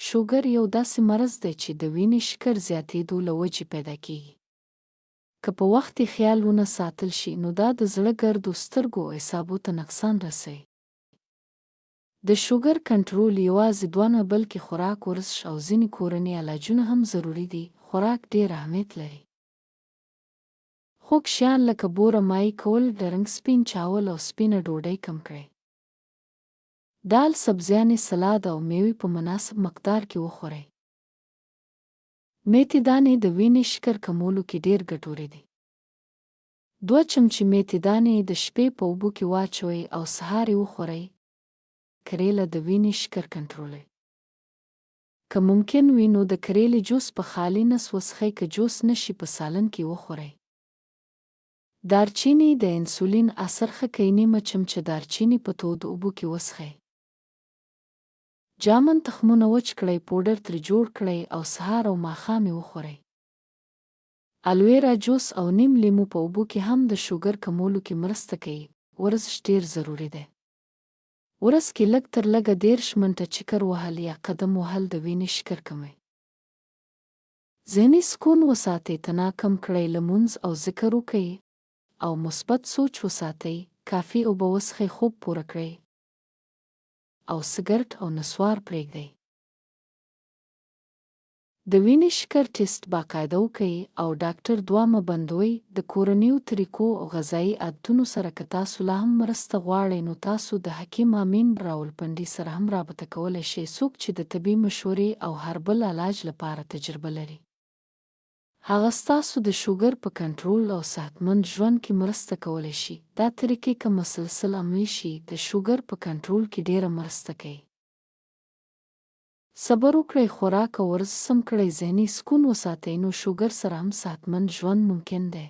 شوګر یو داسې مرض دی چې د وینې شکر زیاتېدو له وجې پیدا کېږي. که په وخت یې خیال ونه ساتل شي نو دا د زړه ګردو، سترګو او اعصابو ته نقصان رسوي. د شوګر کنټرول یوازې دوه نه بلکې خوراک، ورزش او ځینې کورني علاجونه هم ضروري دي. خوراک ډېر اهمیت لري. خوږ شیان لکه بوره مایع کول، رنګ سپین چاول او سپینه ډوډۍ کم کړئ. دال، سبزیانې، سلاد او میوې په مناسب مقدار کې وخورئ. میتې دانې د وینې شکر کمولو کې ډېر ګټورې دي. 2 چمچې میتې دانې د شپې په اوبو کې واچوئ او سهار یې وخورئ. کریله د وینې شکر کنټرولوي. که ممکن وي نو د کریلې جوس په خالي نس وڅښئ، که جوس نشي په سالن کې وخورئ. دارچینی د انسولین اثر ښه کوي. نیمه چمچه دارچینی په تودو اوبو کې وڅښئ. جامن تخمونه وچ کړئ، پوډر ترې جوړ کړئ او سهار او ماښام یې وخورئ. الویرا جوس او نیم لیمو په اوبو کې هم د شوګر کمولو کې مرسته کوي. ورزش ډېر ضروري دی. ورځ کې لږ تر لږه 30 منټه چکر وهل یا قدم وهل د وینې شکر کموي. ذهني سکون وساتئ، تناو کم کړئ، لمونځ او ذکر وکړئ او مثبت سوچ وساتئ. کافي اوبه وڅښئ، خوب پوره کړئ او سګرټ او نسوار پرېږدئ. د وینې شکر ټیسټ باقاعده وکړئ او ډاکټر دوا مه بندوئ. د کورنیو طریقو او غذایي عادتونو سره که تاسو لا هم مرسته غواړئ نو تاسو د حکیم امین راولپنډي سره هم رابطه کولی شئ، څوک چې د طبي مشورې او هربل علاج لپاره تجربه لري. هغه ستاسو د شوګر په کنټرول او صحتمند ژوند کې مرسته کولی شي. دا طریقې که مسلسل عملي شي د شوګر په کنټرول کې ډېره مرسته کوي. صبر وکړئ، خوراک او ورزش سم کړئ، ذهني سکون وساتئ، نو شوګر سره هم صحتمند ژوند ممکن دی.